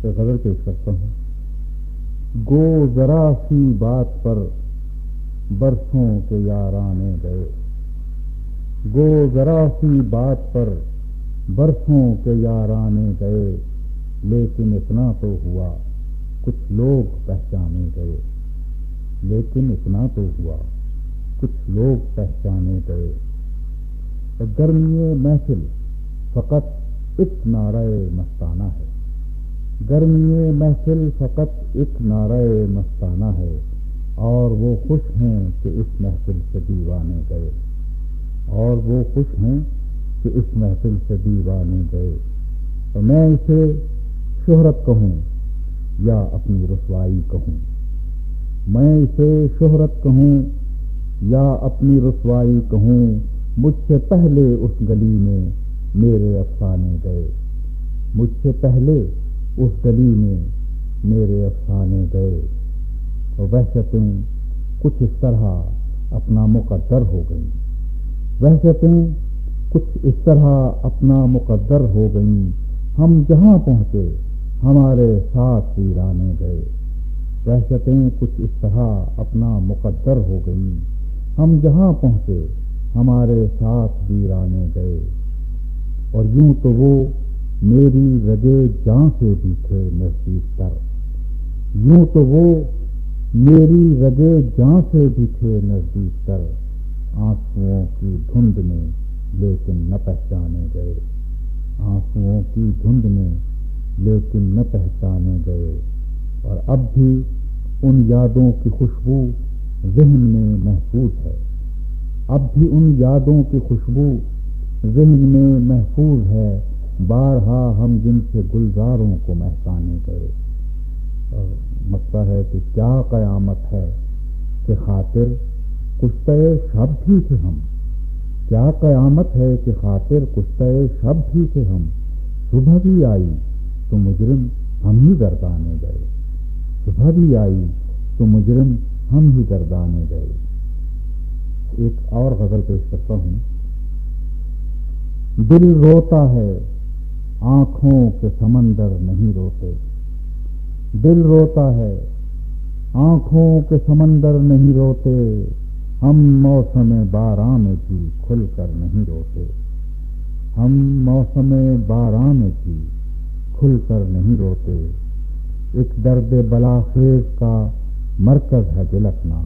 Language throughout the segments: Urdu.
ایک غزل پیش کرتا ہوں. گو ذرا سی بات پر برسوں کے یارانے گئے. گو ذرا سی بات پر برسوں کے یارانے گئے، لیکن اتنا تو ہوا کچھ لوگ پہچانے گئے. لیکن اتنا تو ہوا کچھ لوگ پہچانے گئے. گرمی محفل فقط ایک نعرہ مستانہ ہے. گرمی محفل فقط ایک نعرہ مستانہ ہے، اور وہ خوش ہیں کہ اس محفل سے دیوانے گئے. اور وہ خوش ہیں کہ اس محفل سے دیوانے گئے. تو میں اسے شہرت کہوں یا اپنی رسوائی کہوں. میں اسے شہرت کہوں یا اپنی رسوائی کہوں. مجھ سے پہلے اس گلی میں میرے افسانے گئے. مجھ سے پہلے اس گلی میں میرے افسانے گئے. اور وحشتیں کچھ اس طرح اپنا مقدر ہو گئیں. وحشتیں کچھ اس طرح اپنا مقدر ہو گئیں. ہم جہاں پہنچے ہمارے ساتھ ویرانے گئے. وحشتیں کچھ اس طرح اپنا مقدر ہو گئیں. ہم جہاں پہنچے ہمارے ساتھ ویرانے گئے. اور یوں تو وہ میری رگے جاں سے بھی تھے نزدیک تر. یوں تو وہ میری رگے جاں سے بھی تھے نزدیک تر. آنسوؤں کی دھند میں لیکن نہ پہچانے گئے. آنسوؤں کی دھند میں لیکن نہ پہچانے گئے. اور اب بھی ان یادوں کی خوشبو ذہن میں محفوظ ہے. اب بھی ان یادوں کی خوشبو ذہن میں محفوظ ہے. بارہا ہم جن سے گلزاروں کو مہکانے گئے. اور مسئلہ ہے کہ کیا قیامت ہے کہ خاطر کشتہ شب بھی تھے ہم. کیا قیامت ہے کہ خاطر کشتہ شب بھی تھے ہم. صبح بھی آئی تو مجرم ہم ہی گردانے گئے. صبح بھی آئی تو مجرم ہم ہی گردانے گئے. ایک اور غزل پیش کرتا ہوں. دل روتا ہے آنکھوں کے سمندر نہیں روتے. دل روتا ہے آنکھوں کے سمندر نہیں روتے. ہم موسم باراں میں بھی کھل کر نہیں روتے. ہم موسم باراں میں بھی کھل کر نہیں روتے. ایک درد بلا خیز کا مرکز ہے دل اپنا.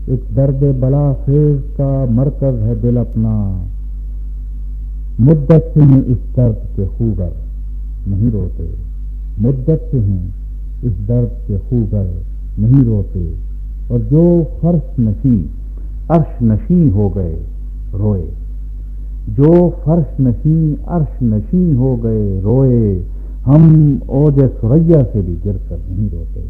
ایک درد بلا خیز کا مرکز ہے دل اپنا. مدت سے ہیں اس درد کے خوگر نہیں روتے. مدت سے ہیں اس درد کے خوگر نہیں روتے. اور جو فرش نشیں عرش نشیں ہو گئے روئے. جو فرش نشیں عرش نشیں ہو گئے روئے. ہم اوج ثریا سے بھی گر کر نہیں روتے.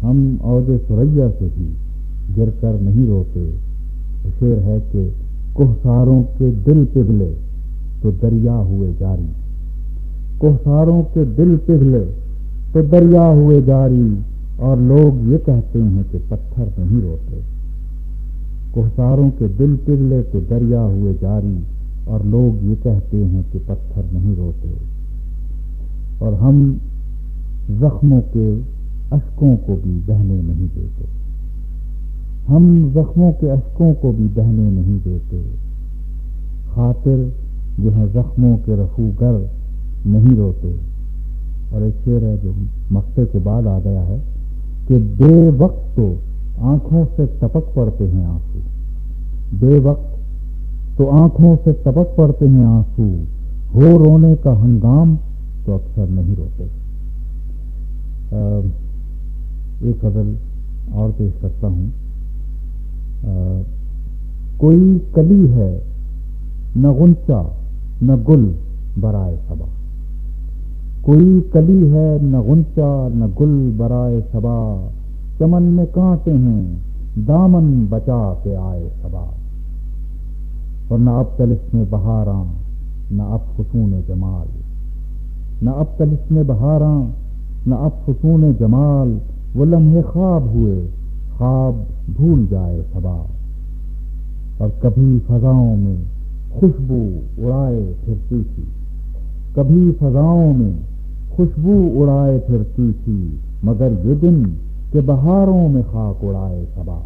ہم اوج ثریا سے بھی گر کر نہیں روتے. شعر ہے کہ کوہساروں کے دل پگھلے تو دریا ہوئے جاری. کوہساروں کے دل پگھلے تو دریا ہوئے جاری. اور لوگ یہ کہتے ہیں کہ پتھر نہیں روتے. کوہساروں کے دل پگھلے تو دریا ہوئے جاری. اور لوگ یہ کہتے ہیں کہ پتھر نہیں روتے. اور ہم زخموں کے اشکوں کو بھی بہنے نہیں دیتے. ہم زخموں کے اشکوں کو بھی بہنے نہیں دیتے. خاطر جو ہے زخموں کے رفوگر نہیں روتے. اور ایک شعر ہے جو مقطع کے بعد آ گیا ہے کہ بے وقت تو آنکھوں سے ٹپک پڑتے ہیں آنسو. بے وقت تو آنکھوں سے ٹپک پڑتے ہیں آنسو. ہو رونے کا ہنگام تو اکثر نہیں روتے. ایک غزل اور پیش کرتا ہوں. کوئی کلی ہے نہ غنچہ نہ گل برائے صبا. کوئی کلی ہے نہ غنچہ نہ گل برائے صبا. چمن میں کانٹے ہیں دامن بچا کے آئے صبا. اور نہ اب طلسم بہاراں نہ اب فسون جمال. نہ اب طلسم بہاراں نہ اب فسون جمال. وہ لمحے خواب ہوئے خواب بھول جائے صبا. اور کبھی فضاؤں میں خوشبو اڑائے پھرتی تھی. کبھی فضاؤں میں خوشبو اڑائے پھرتی تھی مگر یہ دن کہ بہاروں میں خاک اڑائے صبا.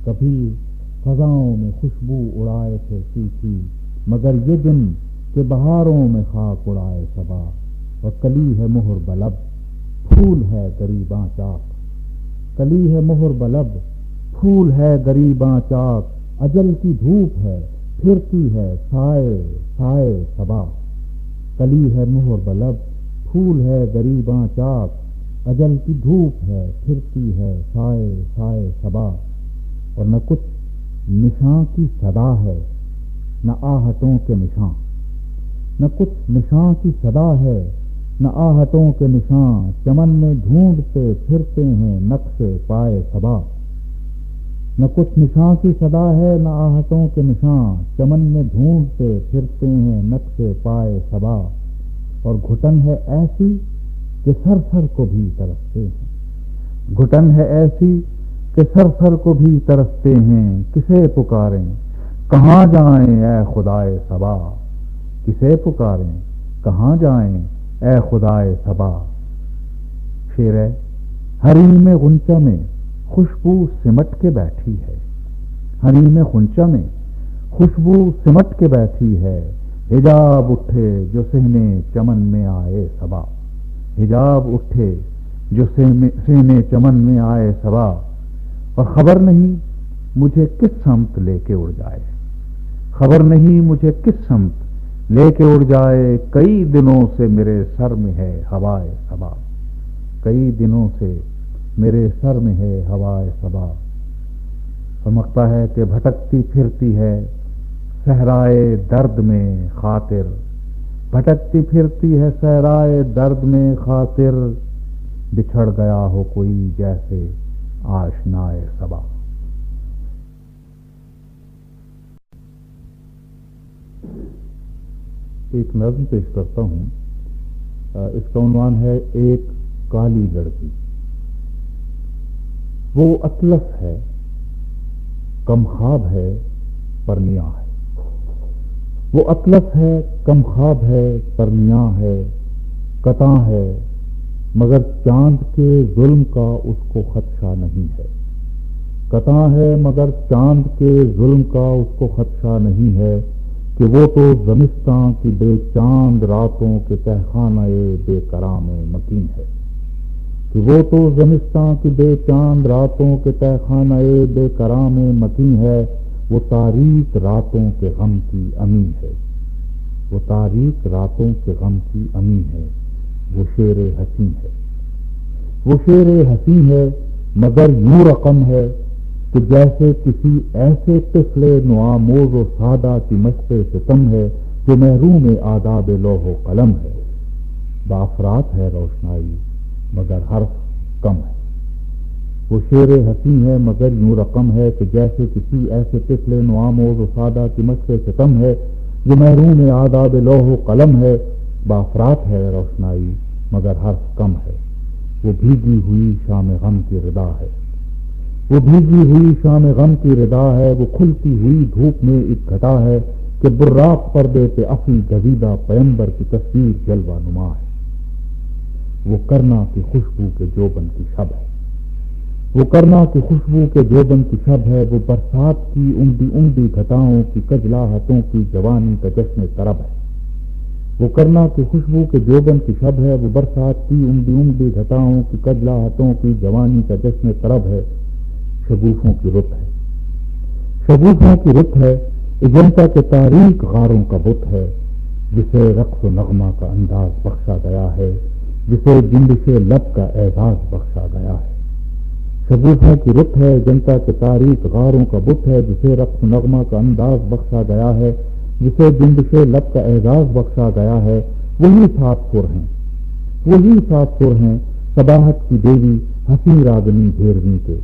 کبھی خزاؤں میں خوشبو اڑائے پھرتی تھی مگر یہ دن کہ بہاروں میں خاک اڑائے صبا. اور کلی ہے مہر بلب پھول ہے غریباں چاک. کلی ہے مہر بلب پھول ہے غریباں چاک. اجل کی دھوپ ہے پھرتی ہے سائے سائے صبا. کلی ہے مہر بلب پھول ہے غریباں چاک. اجل کی دھوپ ہے پھرتی ہے سائے سائے صبا. اور نہ کچھ نشاں کی صدا ہے نہ آہتوں کے نشاں. نہ کچھ نشاں کی صدا ہے نہ آہتوں کے نشاں. چمن میں ڈھونڈتے پھرتے ہیں نقش پائے صبا. نہ کچھ نشاں کی صدا ہے نہ آہتوں کے نشاں. چمن میں ڈھونڈتے پھرتے ہیں نقش پائے صبا. اور گھٹن ہے ایسی کہ سر سر کو بھی ترستے ہیں. گھٹن ہے ایسی کہ سر سر کو بھی ترستے ہیں. کسے پکاریں کہاں جائیں اے خدائے صبا. کسے پکاریں کہاں جائیں اے خدائے صبا. شعر ہے حریم غنچہ میں خوشبو سمٹ کے بیٹھی ہے. حریم غنچہ میں خوشبو سمٹ کے بیٹھی ہے. حجاب اٹھے جو صحنے چمن میں آئے صبا. حجاب اٹھے جو صحنے چمن میں آئے صبا. اور خبر نہیں مجھے کس سمت لے کے اڑ جائے. خبر نہیں مجھے کس سمت لے کے اڑ جائے. کئی دنوں سے میرے سر میں ہے ہوائے صبا. کئی دنوں سے میرے سر میں ہے ہوائے صبا. چمکتا ہے کہ بھٹکتی پھرتی ہے صحرائے درد میں خاطر. بھٹکتی پھرتی ہے صحرائے درد میں خاطر. بچھڑ گیا ہو کوئی جیسے آشنائے صبا. ایک نظم پیش کرتا ہوں. اس کا عنوان ہے ایک کالی لڑکی. وہ اطلس ہے کم خواب ہے پر میاں ہے. وہ اطلس ہے کم خواب ہے پر میاں ہے. قطع ہے مگر چاند کے ظلم کا اس کو خدشہ نہیں ہے. قطع ہے مگر چاند کے ظلم کا اس کو خدشہ نہیں ہے. کہ وہ تو زمستاں کی بے چاند راتوں کے تہخانہ بے کرام مکین ہے. کہ وہ تو زمستاں کی بے چاند راتوں کے تہخانہ بے کرام مکین ہے. وہ تاریک راتوں کے غم کی امی ہے. وہ تاریک راتوں کے غم کی امی ہے. وہ شیر حسین ہے. وہ شیر حسین ہے مگر یوں رقم ہے کہ جیسے کسی ایسے طفل نوآموز و سادہ کی مشق ستم ہے جو محروم آداب لوح و قلم ہے. بافرات ہے روشنائی مگر حرف کم ہے. وہ شیر حسین ہے مگر یوں رقم ہے کہ جیسے کسی ایسے طفل نوآموز و سادہ کی مشق ستم ہے جو محروم آداب لوح و قلم ہے. بافرات ہے روشنائی مگر حرف کم ہے. وہ بھیگی ہوئی شام غم کی ردا ہے. وہ بھیگی ہوئی شام غم کی ردا ہے. وہ کھلتی ہوئی دھوپ میں ایک گھٹا ہے کہ براق پردے پہ افی گزیدہ پیمبر کی تصویر جلوہ نما ہے. وہ کرنا کی خوشبو کے جوبن کی شب ہے. وہ کرنا کی خوشبو کے جوبن کی شب ہے. وہ برسات کی عمدی عمدی گھٹاؤں کی کجلاہتوں کی جوانی کا جشن طرب ہے. وہ کرنا کی خوشبو کے جوبن کی شب ہے. وہ برسات کی عمدی عمدی گھٹاؤں کی کجلاہتوں کی جوانی کا جشن طرب ہے. شگوفوں کی رت ہے. شگوفوں کی رت ہے. اجنتا کے تاریک غاروں کا بت ہے جسے رقص و نغمہ کا انداز بخشا گیا ہے. جسے جنبش لب کا اعزاز بخشا گیا ہے. شگوفوں کی رت ہے. جنتا کے تاریک غاروں کا بت ہے جسے رقص و نغمہ کا انداز بخشا گیا ہے. جسے جنبش لب کا اعزاز بخشا گیا ہے. وہی سات سر ہیں. وہی سات سر ہیں صباحت کی دیوی حسین راگنی بھیرویں کے.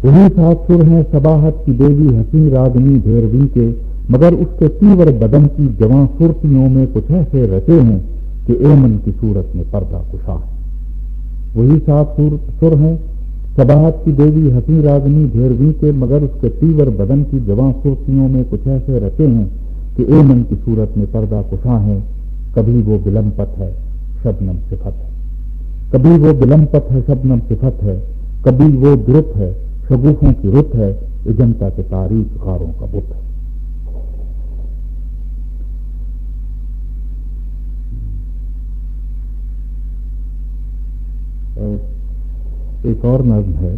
وہی سات سر ہیں صباحت کی دیوی حسین راگنی بھیرویں کے. مگر اس کے تیور بدن کی جواں صورتیوں میں کچھ ایسے رچے ہیں کہ ایمن کی صورت میں پردہ کشا ہے. وہی سات سر ہیں صباحت کی دیوی حسین راگنی بھیرویں کے. مگر اس کے تیور بدن کی جواں صورتیوں میں کچھ ایسے رچے ہیں کہ ایمن کی صورت میں پردہ کشا ہے. کبھی وہ بلمپت ہے شبنم صفت ہے، کبھی وہ بلمپت ہے شبنم صفت ہے، کبھی وہ درت ہے شگوفوں کی رت ہے، اجنتا کے تاریخ غاروں کا بت ہے۔ ایک اور نظم ہے،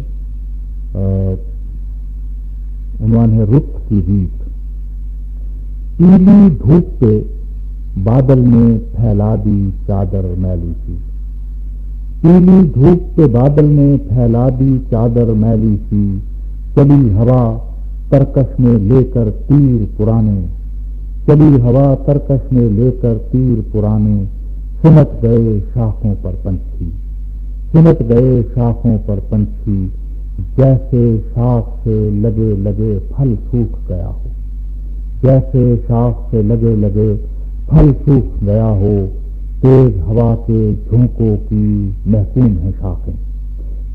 عنوان ہے رت کی ریت۔ پیلی دھوپ پہ بادل نے پھیلا دی چادر میلی سی، پیلی دھوپ پہ بادل نے پھیلا دی چادر میلی سی، چلی ہوا ترکش میں لے کر تیر پرانے، چلی ہوا ترکش میں لے کر تیر پرانے، سمٹ گئے شاخوں پر پنچھی، سمٹ گئے شاخوں پر پنچھی، جیسے شاخ سے لگے لگے پھل سوکھ گیا ہو، جیسے شاخ سے لگے لگے پھل سوکھ گیا ہو، تیز ہوا کے جھونکوں کی محکوم ہے شاخیں،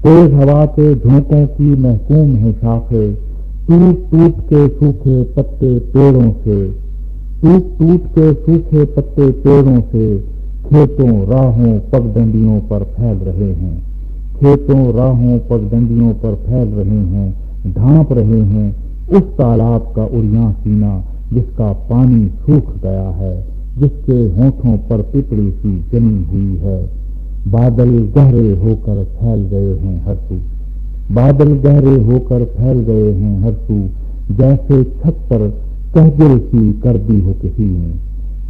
تیز ہوا کے جھونکوں کی محکوم ہے شاخیں، ٹوٹ ٹوٹ کے سوکھے پتے پیڑوں سے، ٹوٹ ٹوٹ کے سوکھے پتے پیڑوں سے، کھیتوں راہوں پگڈنڈیوں پر پھیل رہے ہیں، کھیتوں راہوں پگڈنڈیوں پر پھیل رہے ہیں، ڈھانپ رہے ہیں اس تالاب کا اریاں سینہ جس کا پانی سوکھ گیا ہے، جس کے ہونٹوں پر پپڑی سی جمی ہوئی ہے۔ بادل گہرے ہو کر پھیل گئے ہیں ہر سو، بادل گہرے ہو کر پھیل گئے ہیں ہر سو، جیسے چھت پر کہجل سی کر دی ہو کسی نے،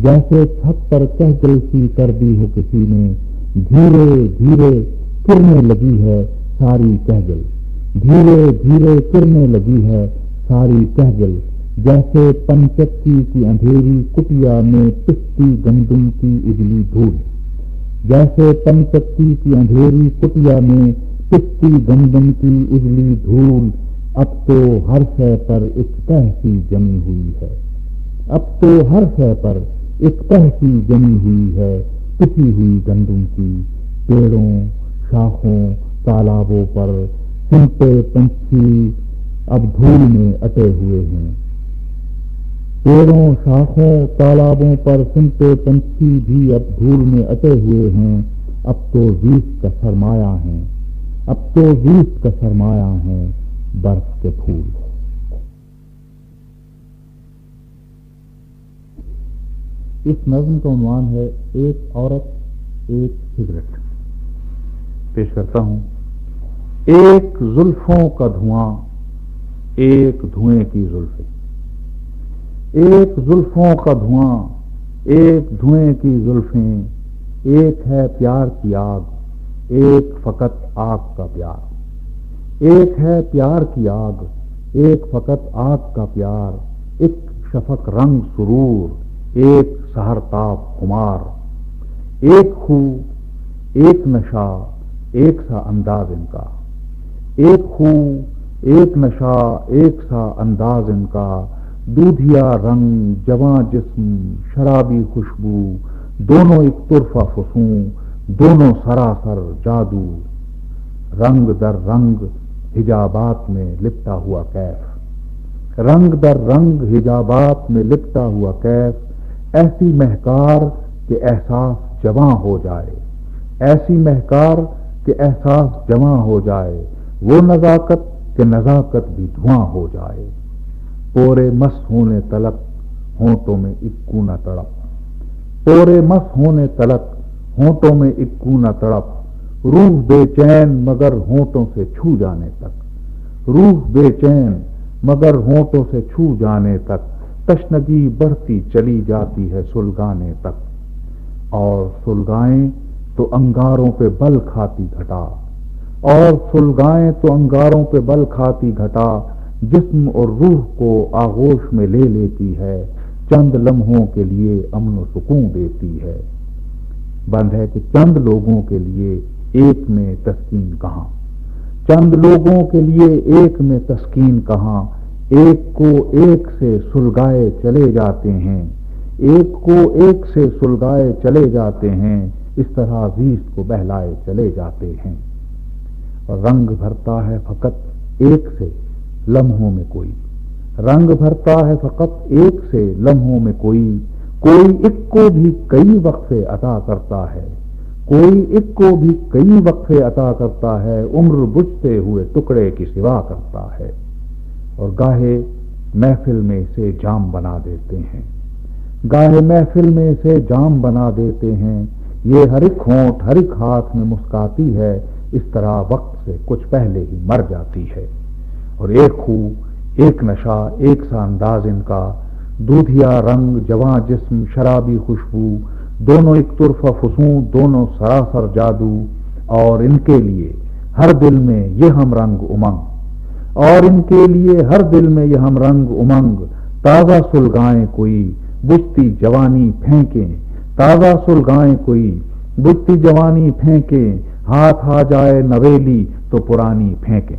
جیسے چھت پر کہجل سی کر دی ہو کسی نے، دھیرے دھیرے کرنے لگی ہے ساری کہجل، دھیرے دھیرے کرنے لگی ہے ساری کہجل، جیسے پنچکی کی اندھیری کٹیا میں پستی گندم کی اجلی دھول، جیسے پنچکی کی اندھیری کٹیا میں پستی گندم کی اجلی دھول، اب تو ہر شے پر ایک تہ سی جمی ہوئی ہے، اب تو ہر شے پر ایک تہ سی جمی ہوئی ہے، پسی ہوئی گندم کی، پیڑوں شاخوں تالابوں پر سنتے پنچھی اب دھول میں اٹے ہوئے ہیں، پیڑوں شاخوں تالابوں پر سنتے پنچھی بھی اب دھول میں اٹے ہوئے ہیں، اب تو زیست کا سرمایہ ہیں، اب تو زیست کا سرمایہ ہیں برف کے پھول۔ اس نظم کا عنوان ہے ایک عورت ایک سگریٹ۔ پیش کرتا ہوں۔ ایک زلفوں کا دھواں، ایک دھوئیں کی زلفیں، ایک زلفوں کا دھواں، ایک دھوئیں کی زلفیں، ایک ہے پیار کی آگ، ایک فقط آگ کا پیار، ایک ہے پیار کی آگ، ایک فقط آگ کا پیار، ایک شفق رنگ سرور، ایک سحر تاب خمار، ایک خو ایک نشہ ایک سا انداز ان کا، ایک خو ایک نشہ ایک سا انداز ان کا، دودھیا رنگ جواں جسم شرابی خوشبو، دونوں ایک طرفہ فسوں، دونوں سراسر جادو، رنگ در رنگ حجابات میں لپٹا ہوا کیف، رنگ در رنگ حجابات میں لپٹا ہوا کیف، ایسی مہکار کہ احساس جواں ہو جائے، ایسی مہکار کہ احساس جواں ہو جائے، وہ نزاکت کہ نزاکت بھی دھواں ہو جائے، پورے مس ہونے تلک ہونٹوں میں ایک کونا تڑپ، پورے مس ہونے تلک ہونٹوں میں ایک کونا تڑپ، روح بے چین مگر ہونٹوں سے چھو جانے تک، روح بے چین مگر ہونٹوں سے چھو جانے تک، تشنگی بڑھتی چلی جاتی ہے سلگانے تک، اور سلگائیں تو انگاروں پہ بل کھاتی گھٹا، اور سلگائیں تو انگاروں پہ بل کھاتی گھٹا، جسم اور روح کو آغوش میں لے لیتی ہے، چند لمحوں کے لیے امن و سکون دیتی ہے، بند ہے کہ چند لوگوں کے لیے ایک میں تسکین کہاں، چند لوگوں کے لیے ایک میں تسکین کہاں، ایک کو ایک سے سلگائے چلے جاتے ہیں، ایک کو ایک سے سلگائے چلے جاتے ہیں، اس طرح زیست کو بہلائے چلے جاتے ہیں، اور رنگ بھرتا ہے فقط ایک سے لمحوں میں کوئی، رنگ بھرتا ہے فقط ایک سے لمحوں میں کوئی، کوئی ایک کو بھی کئی وقفے عطا کرتا ہے، کوئی ایک کو بھی کئی وقفے عطا کرتا ہے، عمر بجھتے ہوئے ٹکڑے کی سوا کرتا ہے، اور گاہے محفل میں سے جام بنا دیتے ہیں، گاہے محفل میں سے جام بنا دیتے ہیں۔ یہ ہر ایک ہونٹ ہر ایک ہاتھ میں مسکاتی ہے، اس طرح وقت سے کچھ پہلے ہی مر جاتی ہے۔ اور ایک خو، ایک نشہ، ایک سا انداز ان کا، دودھیا رنگ، جواں جسم، شرابی خوشبو، دونوں ایک طرفہ فسوں، دونوں سراسر جادو، اور ان کے لیے ہر دل میں یہ ہم رنگ امنگ، اور ان کے لیے ہر دل میں یہ ہم رنگ امنگ، تازہ سلگائیں کوئی بجھتی جوانی پھینکیں، تازہ سلگائیں کوئی بجھتی جوانی پھینکیں، ہاتھ آ جائے نویلی تو پرانی پھینکیں۔